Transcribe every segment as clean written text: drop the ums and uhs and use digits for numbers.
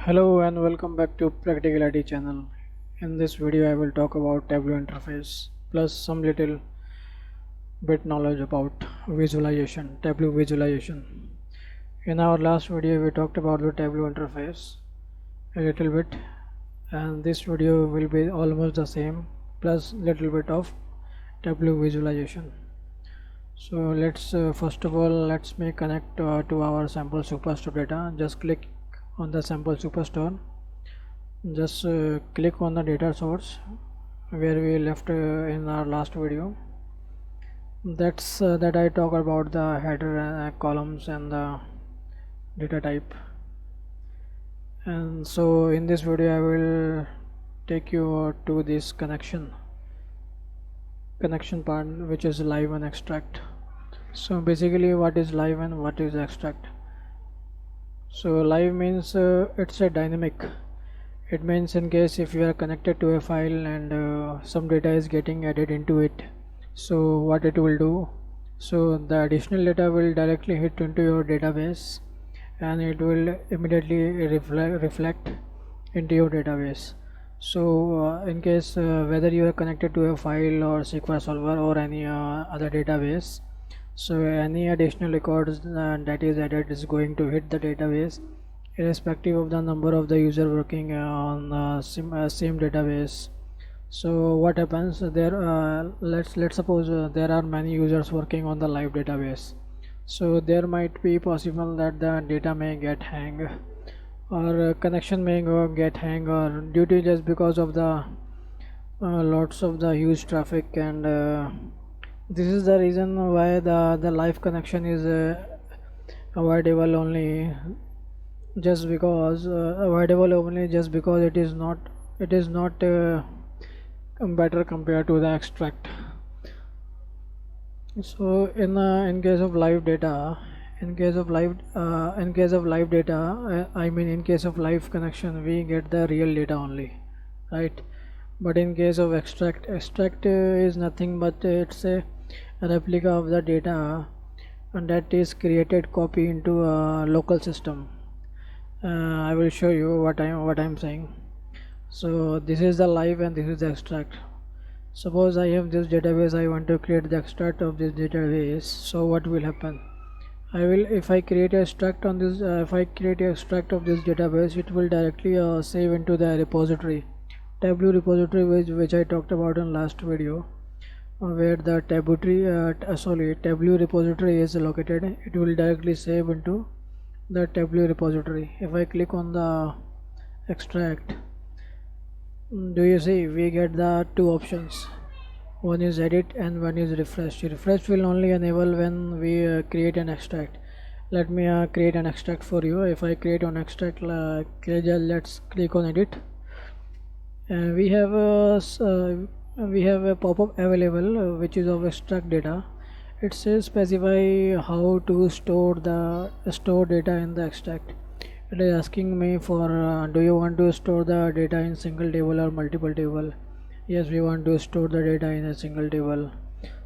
Hello and welcome back to Practical IT channel. In this video I will talk about Tableau interface plus some little bit knowledge about visualization, Tableau visualization. In our last video we talked about the Tableau interface a little bit, and this video will be almost the same plus little bit of Tableau visualization. So let's first of all let's make connect to our sample superstore data. Just click on the sample superstore. Just click on the data source where we left in our last video. That's that I talk about the header columns and the data type. And so in this video I will take you to this connection part, which is live and extract. So basically what is live and what is extract? So live means it's a dynamic. It means in case if you are connected to a file and some data is getting added into it, so what it will do, so the additional data will directly hit into your database and it will immediately reflect into your database. So in case whether you are connected to a file or SQL Server or any other database, so any additional records that is added is going to hit the database irrespective of the number of the user working on same database. So what happens there, let's suppose there are many users working on the live database, so there might be possible that the data may get hang or connection may get hang, or due to just because of the lots of the huge traffic, and this is the reason why the live connection is avoidable only just because it is not better compared to the extract. So in case of live data, in case of live data, I mean in case of live connection, we get the real data only, right? But in case of extract is nothing but it's a replica of the data, and that is created copy into a local system. I will show you what I'm saying. So this is the live and this is the extract. Suppose I have this database, I want to create the extract of this database. So what will happen? If I create a extract on this, if I create a extract of this database, it will directly save into the repository, Tableau repository, which I talked about in last video, where the Tableau repository is located. It will directly save into the Tableau repository. If I click on the extract, do you see we get the two options? One is edit and one is refresh. Refresh will only enable when we create an extract. Let me create an extract for you. If I create an extract, let's click on edit. We have a pop-up available which is of extract data. It says specify how to store data in the extract. It is asking me for do you want to store the data in single table or multiple table? Yes, we want to store the data in a single table.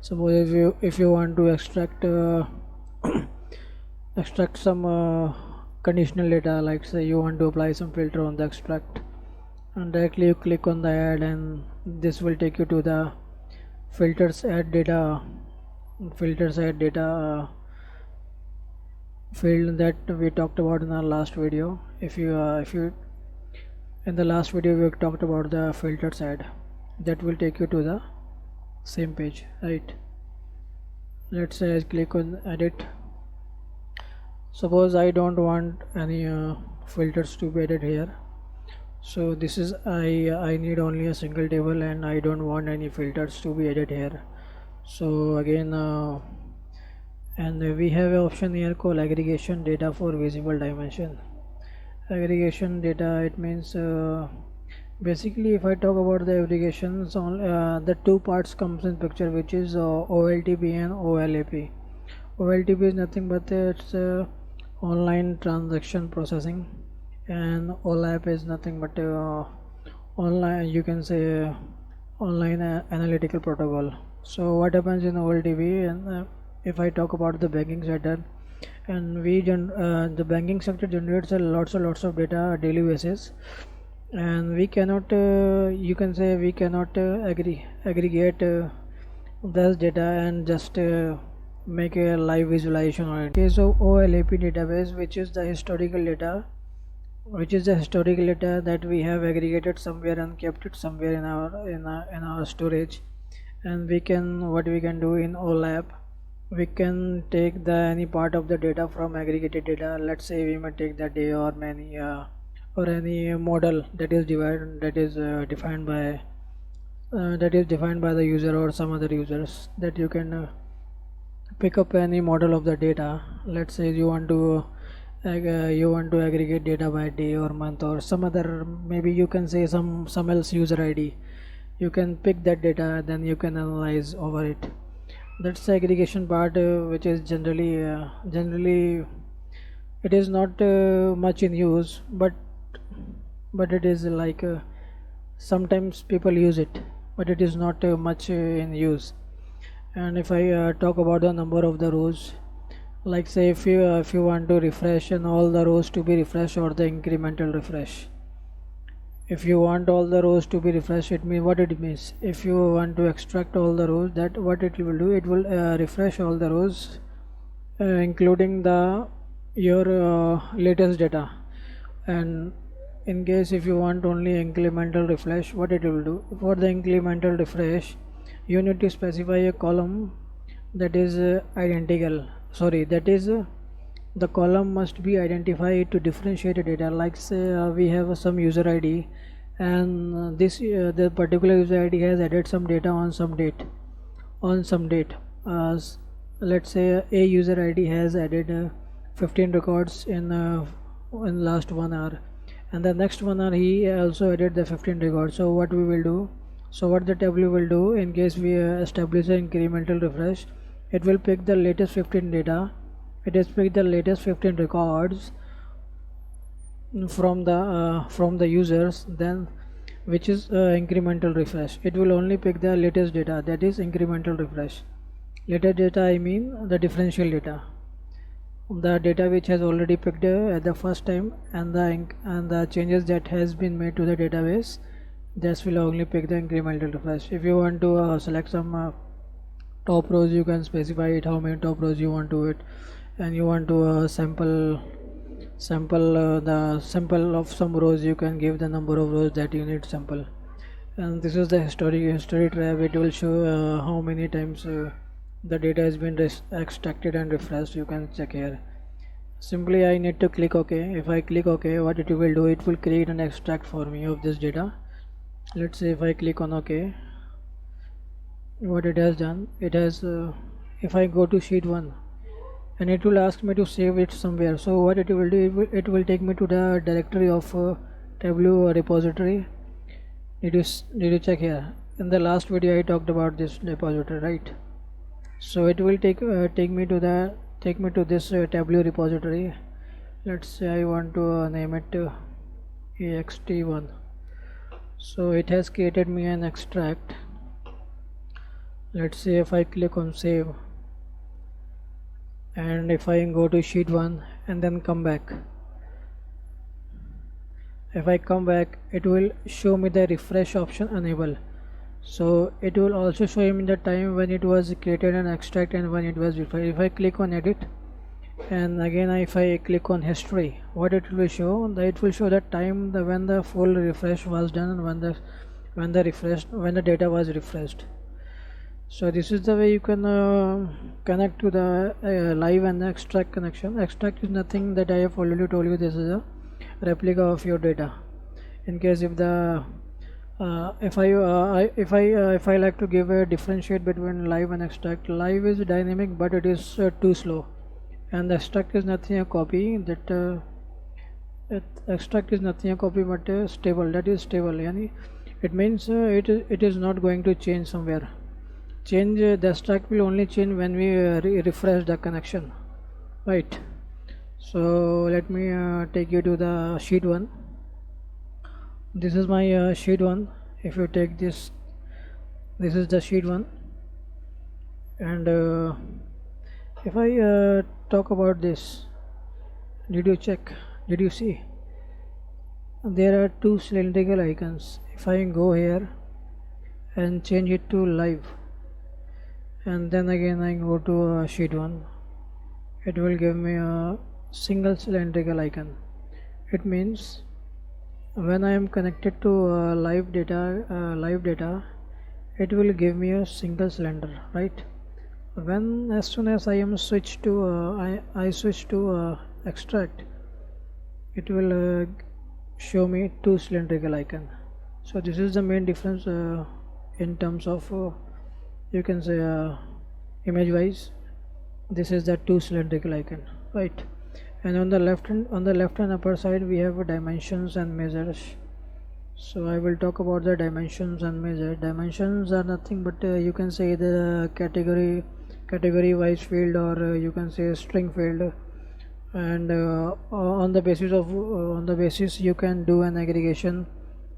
Suppose if you want to extract extract some conditional data, like say you want to apply some filter on the extract, and directly you click on the add, and this will take you to the filters add data field that we talked about in our last video. If you in the last video we talked about the filters add, that will take you to the same page, right? Let's say I click on edit. Suppose I don't want any filters to be added here, so this is I need only a single table and I don't want any filters to be added here. So again and we have an option here called aggregation data for visible dimension. Aggregation data, it means basically if I talk about the aggregations, the two parts comes in picture, which is OLTP and OLAP. OLTP is nothing but it's online transaction processing, and OLAP is nothing but online, you can say online analytical protocol. So what happens in OLTP, and if I talk about the banking sector, and the banking sector generates a lots of data on a daily basis, and we cannot you can say we cannot aggregate this data and just make a live visualization on it. Case of OLAP database, which is the historical data that we have aggregated somewhere and kept it somewhere in our storage. And what we can do in OLAP, we can take the any part of the data from aggregated data. Let's say we may take the day or many or any model that is defined by the user or some other users, that you can pick up any model of the data. Let's say you want to aggregate data by day or month or some other, maybe you can say some else user ID. You can pick that data, then you can analyze over it. That's the aggregation part, which is generally it is not much in use, but it is like sometimes people use it, but it is not much in use. And if I talk about the number of the rows, like say if you want to refresh and all the rows to be refreshed, or the incremental refresh, if you want all the rows to be refreshed, it means if you want to extract all the rows, that what it will do, it will refresh all the rows including your latest data. And in case if you want only incremental refresh, what it will do, for the incremental refresh you need to specify a column that is identical, sorry, that is the column must be identified to differentiate the data. Like say we have some user ID, and the particular user ID has added some data on some date. Let's say a user ID has added 15 records in last 1 hour, and the next 1 hour he also added the 15 records. So what we will do, so what the tableau will do, in case we establish an incremental refresh, it will pick the latest 15 data, it has picked the latest 15 records from the users, then which is incremental refresh. It will only pick the latest data, that is incremental refresh. Latest data, I mean the differential data, the data which has already picked at the first time, and the changes that has been made to the database, this will only pick the incremental refresh. If you want to select some top rows, you can specify it how many top rows you want to it, and you want to sample the sample of some rows, you can give the number of rows that you need sample. And this is the history tab. It will show how many times the data has been extracted and refreshed. You can check here. Simply I need to click OK. If I click OK, what it will do, it will create an extract for me of this data. Let's say if I click on OK, what it has done, it has if I go to sheet 1, and it will ask me to save it somewhere. So what it will do, it will take me to the directory of Tableau repository. Need to check here. In the last video I talked about this repository, right? So it will take me to this Tableau repository. Let's say I want to name it ext1. So it has created me an extract. Let's say if I click on save, and if I go to sheet 1 and then come back, if I come back, it will show me the refresh option enable. So it will also show me the time when it was created and extract and when it was refreshed. If I click on edit, and again if I click on history, what it will show, it will show the time when the full refresh was done and when the data was refreshed. So this is the way you can connect to the live and the extract connection. Extract is nothing that I have already told you. This is a replica of your data. In case if the if I like to give a differentiate between live and extract, live is dynamic but it is too slow, and the extract is nothing a copy that extract is nothing a copy but stable, that is stable. Yani it means it is not going to change somewhere. The extract will only change when we refresh the connection, right? So let me take you to the sheet 1. This is my sheet 1. If you take this is the sheet 1, and If I talk about this, did you check, did you see there are two cylindrical icons? If I go here and change it to live, and then again I go to sheet 1, it will give me a single cylindrical icon. It means when I am connected to live data, it will give me a single cylinder, right? When as soon as I am switched to I switch to extract, it will show me two cylindrical icon. So this is the main difference in terms of you can say image wise. This is the two cylindrical icon, right? And on the left hand upper side we have dimensions and measures. So I will talk about the dimensions and measure. Dimensions are nothing but you can say the category wise field, or you can say string field, and on the basis you can do an aggregation,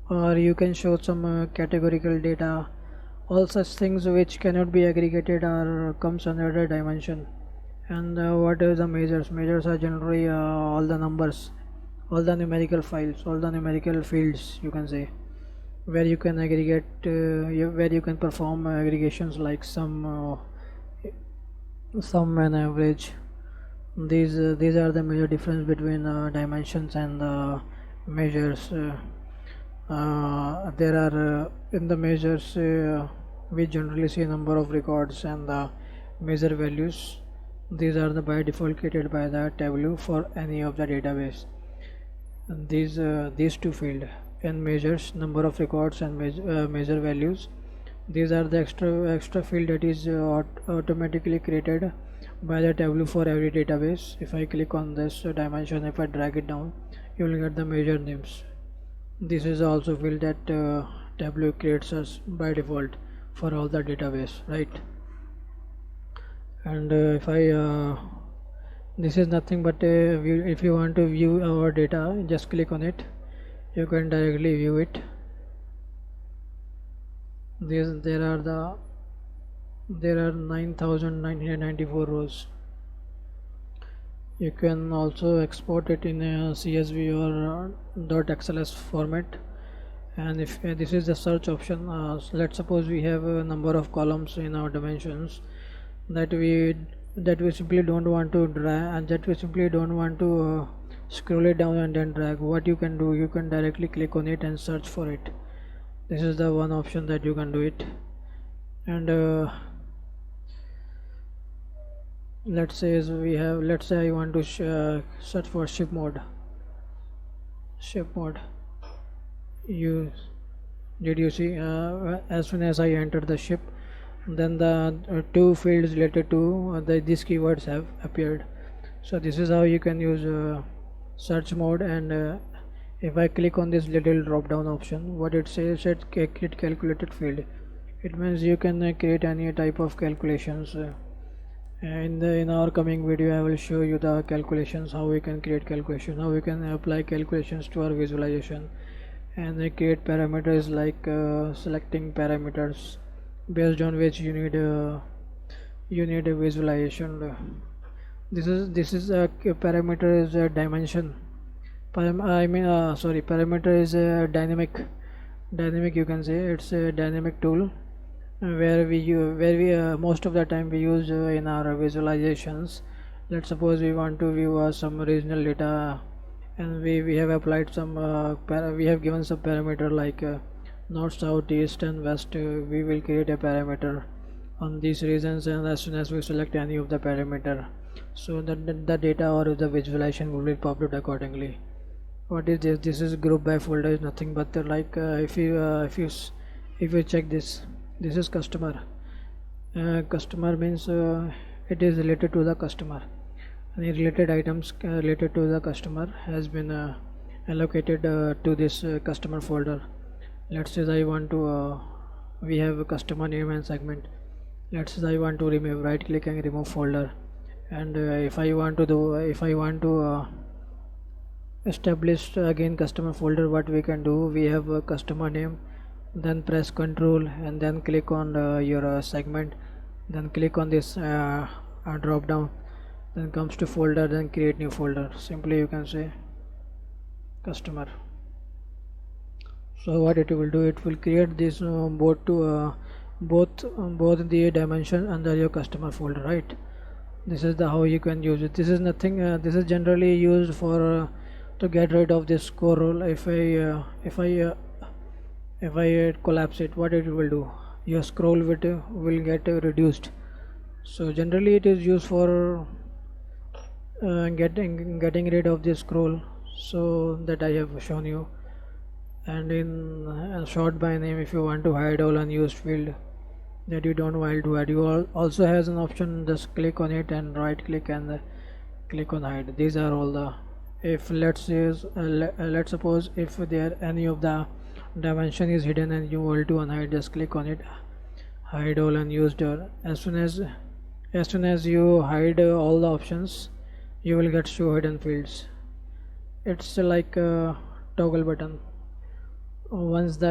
or you can show some categorical data. All such things which cannot be aggregated are comes under the dimension. And what are the measures? Measures are generally all the numbers, all the numerical files, all the numerical fields, you can say, where you can aggregate where you can perform aggregations like sum and average. These are the major difference between dimensions and measures. There are in the measures we generally see number of records and the measure values. These are the by default created by the Tableau for any of the database. And these two field in measures, number of records and measure values, these are the extra field that is automatically created by the Tableau for every database. If I click on this dimension, if I drag it down, you will get the measure names. This is also field that Tableau creates us by default for all the database, right? And if I this is nothing but if you want to view our data, just click on it, you can directly view it. There are 9,994 rows. You can also export it in a CSV or .xls format. And if this is the search option, let's suppose we have a number of columns in our dimensions that we simply don't want to drag, and that we simply don't want to scroll it down and then drag. What you can do, you can directly click on it and search for it. This is the one option that you can do it. And let's say I want to search for ship mode. Did you see as soon as I entered the ship, then the two fields related to these keywords have appeared. So this is how you can use search mode. And if I click on this little drop down option, what it says, it create calculated field. It means you can create any type of calculations. In our coming video I will show you the calculations, how we can create calculations, how we can apply calculations to our visualization, and create parameters like selecting parameters based on which you need a visualization. This is a parameter is a dimension. Parameter is a dynamic, you can say. It's a dynamic tool where we most of the time we use in our visualizations. Let's suppose we want to view some regional data, and we have applied some we have given some parameter like north, south, east and west. We will create a parameter on these regions, and as soon as we select any of the parameter, so that the data or the visualization will be populated accordingly. What is this? This is group by folder, is nothing but like if you check this is customer. Customer means it is related to the customer. Any related items related to the customer has been allocated to this customer folder. Let's say I want to we have a customer name and segment. Let's say I want to remove, right click and remove folder. And if I want to establish again customer folder, what we can do, we have a customer name, then press Ctrl and then click on your segment, then click on this drop down, then comes to folder, then create new folder. Simply you can say customer. So what it will do, it will create this both the dimension under your customer folder, right? This is the how you can use it. This is nothing, this is generally used for to get rid of this scroll. If I collapse it, what it will do, your scroll will get reduced. So generally it is used for getting rid of this scroll, so that I have shown you. And in sort by name, if you want to hide all unused field that you don't want to hide, you also has an option. Just click on it and right click and click on hide. These are all the, if let's suppose if there any of the dimension is hidden and you want to unhide, just click on it, hide all unused. As soon as you hide all the options, you will get show hidden fields. It's like a toggle button. Once the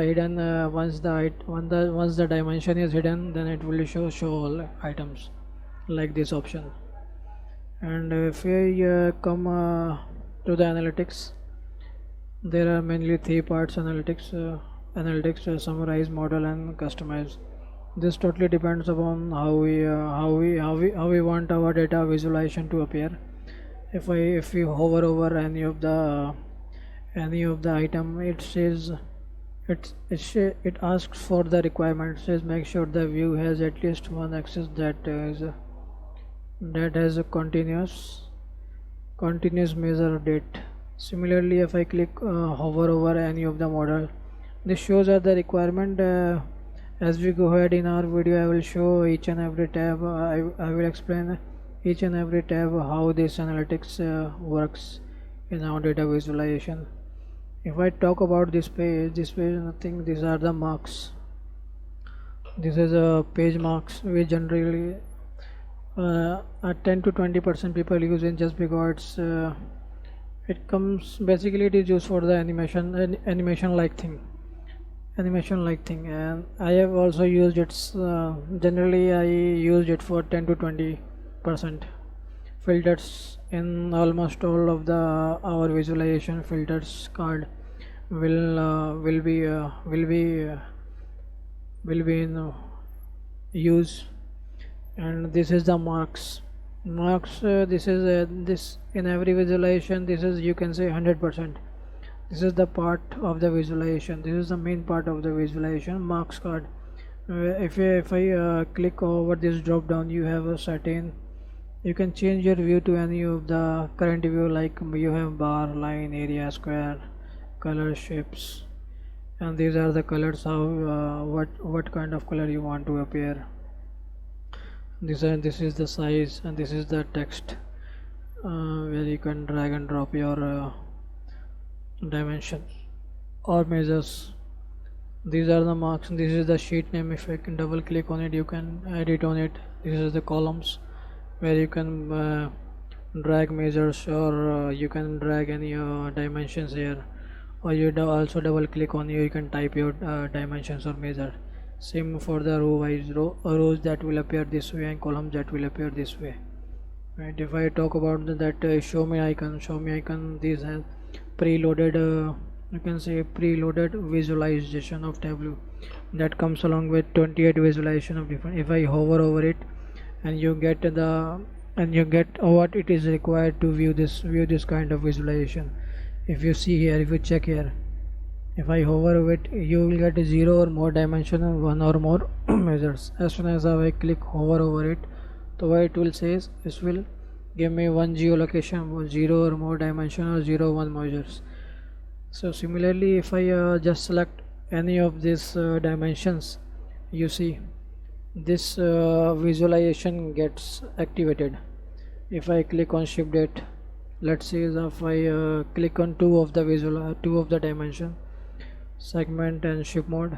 dimension is hidden, then it will show all items, like this option. And if we come to the analytics, there are mainly three parts. Analytics summarize, model, and customize. This totally depends upon how we want our data visualization to appear. If we hover over any of the item, it says it asks for the requirement. It says make sure the view has at least one axis that has a continuous measure date. Similarly, if I click hover over any of the model, this shows are the requirement. As we go ahead in our video, I will show each and every tab. I will explain each and every tab how this analytics works in our data visualization. If I talk about this page is nothing. These are the marks. This is a page marks. We generally 10 to 20% people use it just because it comes basically. It is used for the animation like thing, and I have also used it. Generally, I used it for 10 to 20% filters. In almost all of the our visualization, filters card will be in use. And this is the marks. This is this in every visualization. This is, you can say, 100%. This is the part of the visualization. This is the main part of the visualization, marks card. If I click over this drop down, you have a certain, you can change your view to any of the current view, like you have bar, line, area, square, color, shapes, and these are the colors. How what kind of color you want to appear. This is the size, and this is the text where you can drag and drop your dimensions or measures. These are the marks. This is the sheet name. If I can double click on it, you can edit on it. This is the columns where you can drag measures, or you can drag any dimensions here, or you also double click on you can type your dimensions or measure. Same for the rows that will appear this way, and columns that will appear this way, right? If I talk about that show me icon, these have preloaded you can say preloaded visualization of Tableau that comes along with 28 visualization of different. If I hover over it, and you get what it is required to view this kind of visualization. If you see here, if you check here, if I hover over it, you will get 0 or more dimension and 1 or more measures. As soon as I click hover over it, so what it will say is, this will give me one geolocation, 0 or more dimension, or 0 1 measures. So similarly, if I just select any of these dimensions, you see this visualization gets activated. If I click on shift date, let's say if I click on two of the dimension, segment and shift mode,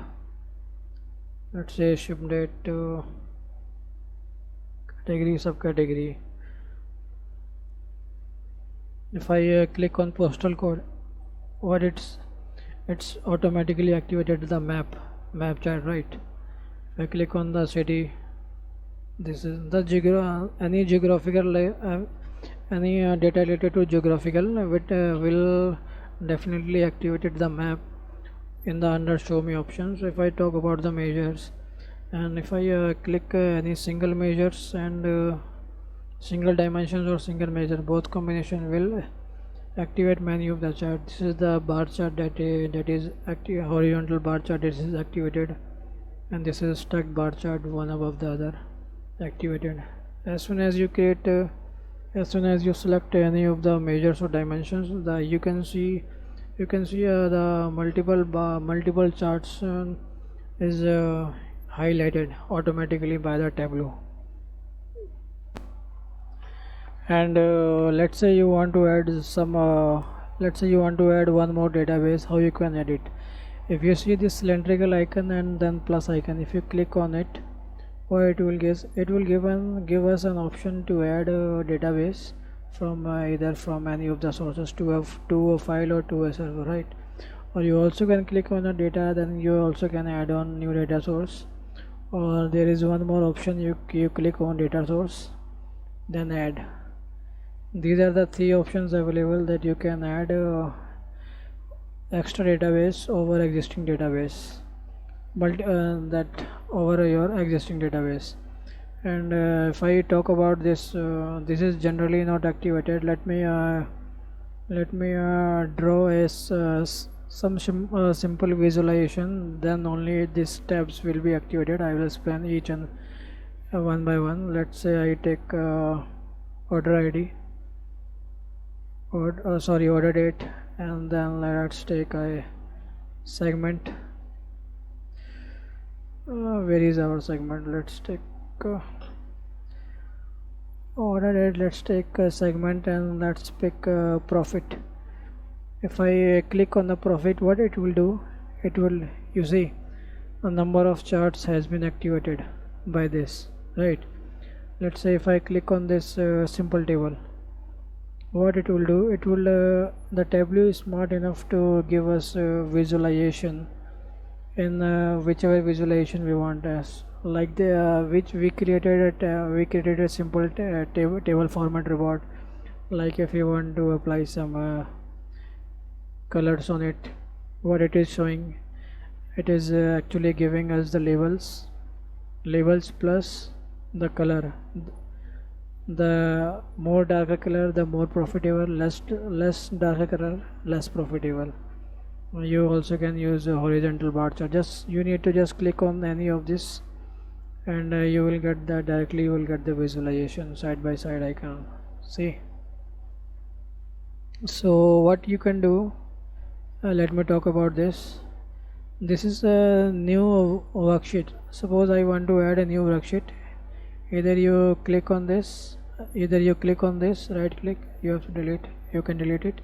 let's say shift date category, subcategory. If I click on postal code, what it's automatically activated the map chart, right? If I click on the city, This is the any geographical any data related to geographical will definitely activate the map in the under show me options. If I talk about the measures, and if I click any single measures and single dimensions or single measure, both combination will activate menu of the chart. This is the bar chart that is active, horizontal bar chart, this is activated, and this is stacked bar chart, one above the other, activated. As soon as you create as soon as you select any of the measures or dimensions, you can see the multiple charts is highlighted automatically by the Tableau. And let's say you want to add some let's say you want to add one more database. How you can add it? If you see this cylindrical icon and then plus icon, if you click on it, what it will give us an option to add a database from either from any of the sources to a file or to a server, right? Or you also can click on the data, then you also can add on new data source. Or there is one more option, you click on data source, then add. These are the three options available that you can add extra database over existing database, but that over your existing database. And if I talk about this, this is generally not activated. Let me draw some simple visualization, then only these tabs will be activated. I will explain each and one by one. Let's say I take order ID, or order date, and then let's take a segment. Where is our segment? Let's take order date, let's take a segment, and let's pick profit. If I click on the profit, what it will do, it will, you see, a number of charts has been activated by this, right? Let's say if I click on this simple table, what it will do, it will the Tableau is smart enough to give us visualization in whichever visualization we want, as like the which we created a simple table format report. Like if you want to apply some colors on it, what it is showing, it is actually giving us the labels plus the color. The more darker color, the more profitable, less darker color, less profitable. You also can use a horizontal bar chart. Just you need to just click on any of this, and you will get the directly you will get the visualization side by side icon. See, so what you can do, let me talk about this. This is a new worksheet. Suppose I want to add a new worksheet. Either you click on this, right click, you have to delete, you can delete it,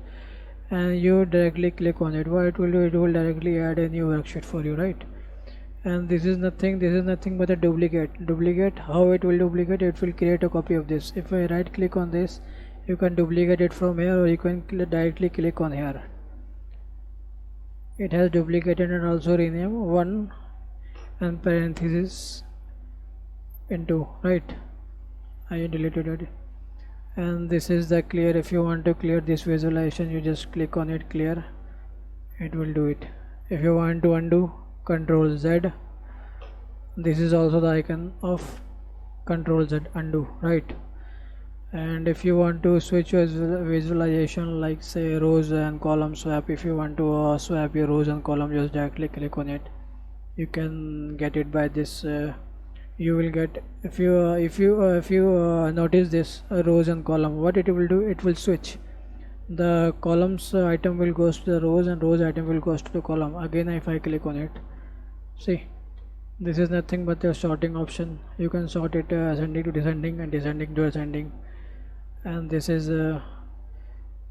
and you directly click on it. What it will do, it will directly add a new worksheet for you, right? And this is nothing but a duplicate. How it will duplicate? It will create a copy of this. If I right click on this, you can duplicate it from here, or you can directly click on here. It has duplicated and also rename one and parenthesis into, right? I deleted it. And this is the clear. If you want to clear this visualization, you just click on it, clear, it will do it. If you want to undo, Control Z. This is also the icon of Control Z, undo, right? And if you want to switch your visualization, like say rows and column swap, if you want to swap your rows and column, just directly click on it. You can get it by this. You will get, if you notice this rows and column, what it will do, it will switch. The columns item will goes to the rows, and rows item will goes to the column. Again, if I click on it, see, this is nothing but a sorting option. You can sort it ascending to descending and descending to ascending. And this is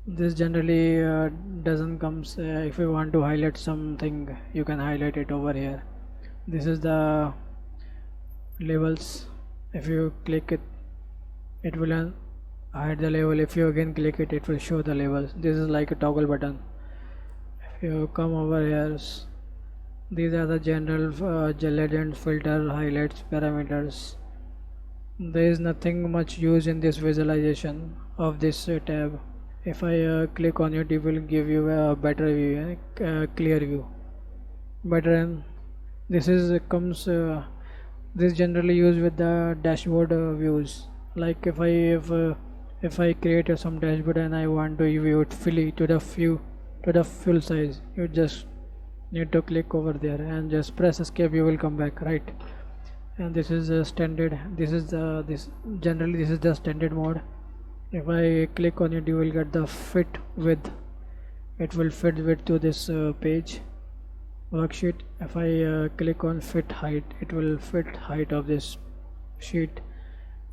this generally doesn't comes if you want to highlight something, you can highlight it over here. This is the labels. If you click it, it will hide the label. If you again click it, it will show the labels. This is like a toggle button. If you come over here, these are the general legend, filter, highlights, parameters. there is nothing much use in this visualization of this tab. If I click on it, it will give you a better view, clear view, better. And this is comes this generally used with the dashboard views. Like if I create some dashboard and I want to view it fully to the full size, you just need to click over there and just press escape. You will come back, right? And this is a standard. This generally this is the standard mode. If I click on it, you will get the fit width. It will fit width to this page worksheet. If I click on fit height, it will fit height of this sheet.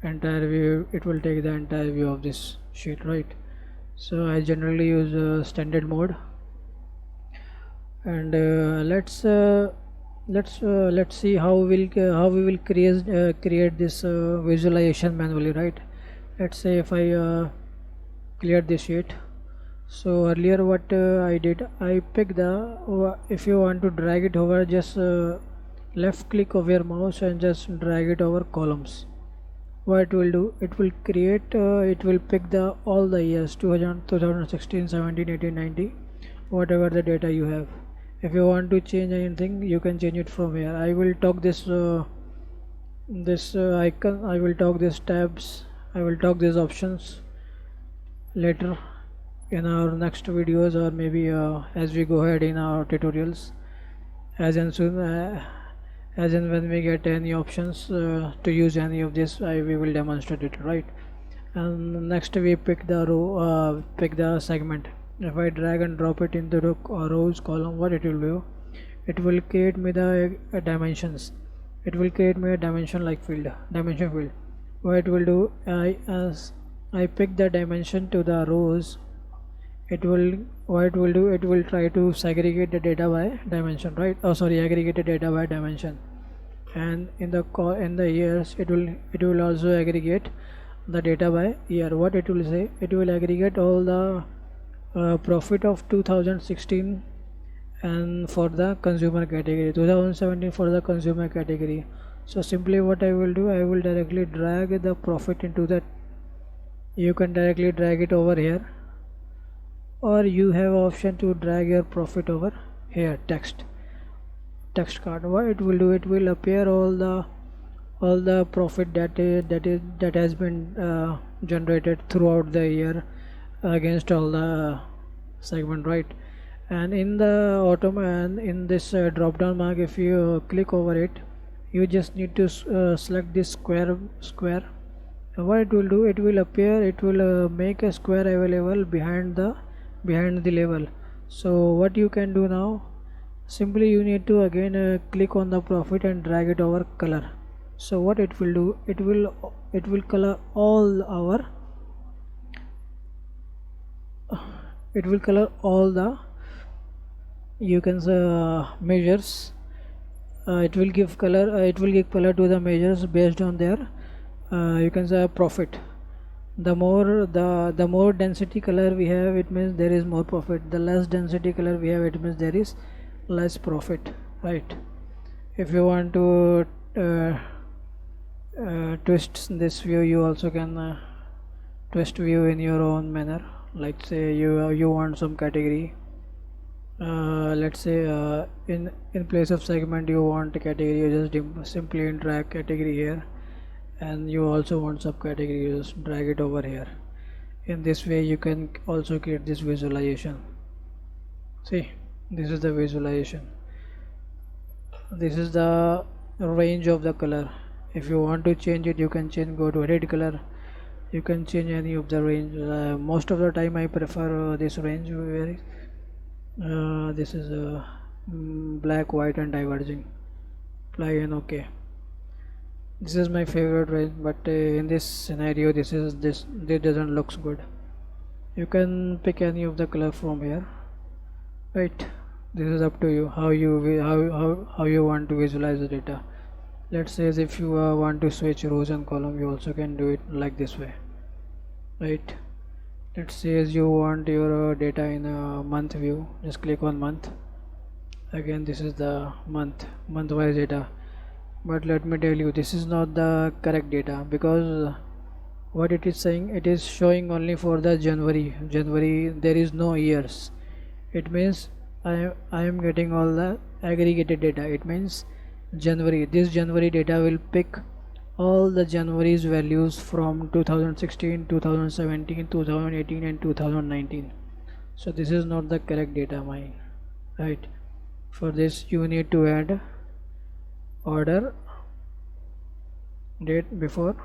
Entire view, it will take the entire view of this sheet, right? So I generally use standard mode. And let's see how we will create this visualization manually, right? Let's say if I clear this sheet. So earlier what I did, I picked the if you want to drag it over, just left click of your mouse and just drag it over columns. What it will do, it will create it will pick the all the years 2016, 17, 18, 19, whatever the data you have. If you want to change anything, you can change it from here. I will talk this icon, I will talk these tabs, I will talk these options later in our next videos, or maybe as we go ahead in our tutorials, as and soon as and when we get any options to use any of this, we will demonstrate it, right? And next we pick the row, pick the segment. If I drag and drop it into the rows column, what it will do, it will create me the dimensions. It will create me a dimension field. What it will do, as I pick the dimension to the rows, it will what it will do, it will try to segregate the data by dimension, right? Oh sorry, aggregate the data by dimension. And in the years, it will also aggregate the data by year. What it will say, it will aggregate all the profit of 2016 and for the consumer category, 2017 for the consumer category. So simply what I will do, I will directly drag the profit into that. You can directly drag it over here, or you have option to drag your profit over here, text card. What it will do, it will appear all the profit that has been generated throughout the year against all the segment, right? And in the and in this drop down mark, if you click over it, you just need to select this square. And what it will do, it will appear, it will make a square available behind the label. So what you can do now, simply you need to again click on the profit and drag it over color. So what it will do, it will color all our the, you can say, measures. It will give color to the measures based on their you can say profit. The more density color we have, it means there is more profit. The less density color we have, it means there is less profit, right? If you want to twist this view, you also can twist view in your own manner. Like say you want some category, let's say in place of segment you want a category, you just simply drag category here, and you also want subcategory, you just drag it over here. In this way you can also create this visualization. See, this is the visualization. This is the range of the color. If you want to change it, you can go to red color, you can change any of the range. Most of the time I prefer this range where this is black, white and diverging. Apply and OK. This is my favorite range, but in this scenario this doesn't looks good. You can pick any of the color from here, right? This is up to you how you want to visualize the data. Let's say if you want to switch rows and column, you also can do it like this way, right? Let's say as you want your data in a month view, just click on month. Again, this is the month wise data. but let me tell you, this is not the correct data, because what it is saying, it is showing only for the January. There is no years. It means I am getting all the aggregated data. It means January, this January data will pick all the January's values from 2016, 2017, 2018 and 2019. So this is not the correct data mine, right? For this you need to add order date before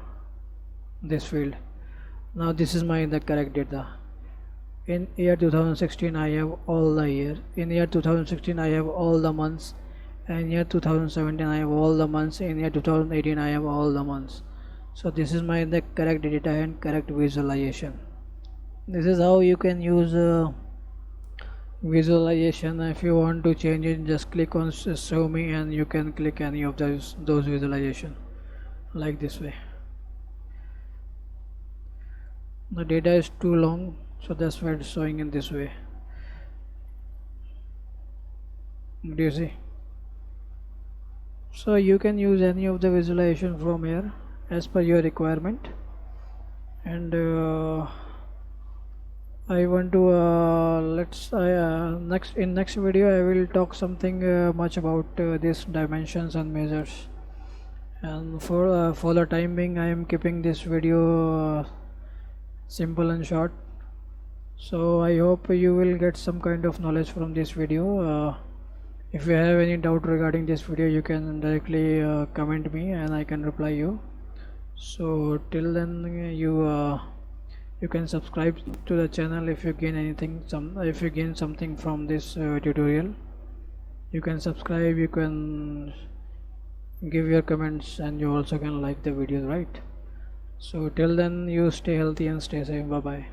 this field. Now this is my the correct data. In year 2016 I have all the year, in year 2016 I have all the months, and year 2017 I have all the months, in year 2018 I have all the months. So this is my the correct data and correct visualization. This is how you can use visualization. If you want to change it, just click on show me and you can click any of those visualization like this way. The data is too long, so that's why it's showing in this way. Do you see? So you can use any of the visualization from here as per your requirement. And I want to next video I will talk something much about these dimensions and measures. And for the time being, I am keeping this video simple and short. So I hope you will get some kind of knowledge from this video. If you have any doubt regarding this video, you can directly comment me and I can reply you. So till then, you can subscribe to the channel if you gain if you gain something from this tutorial. You can subscribe, you can give your comments, and you also can like the videos, right? So till then, you stay healthy and stay safe. Bye bye.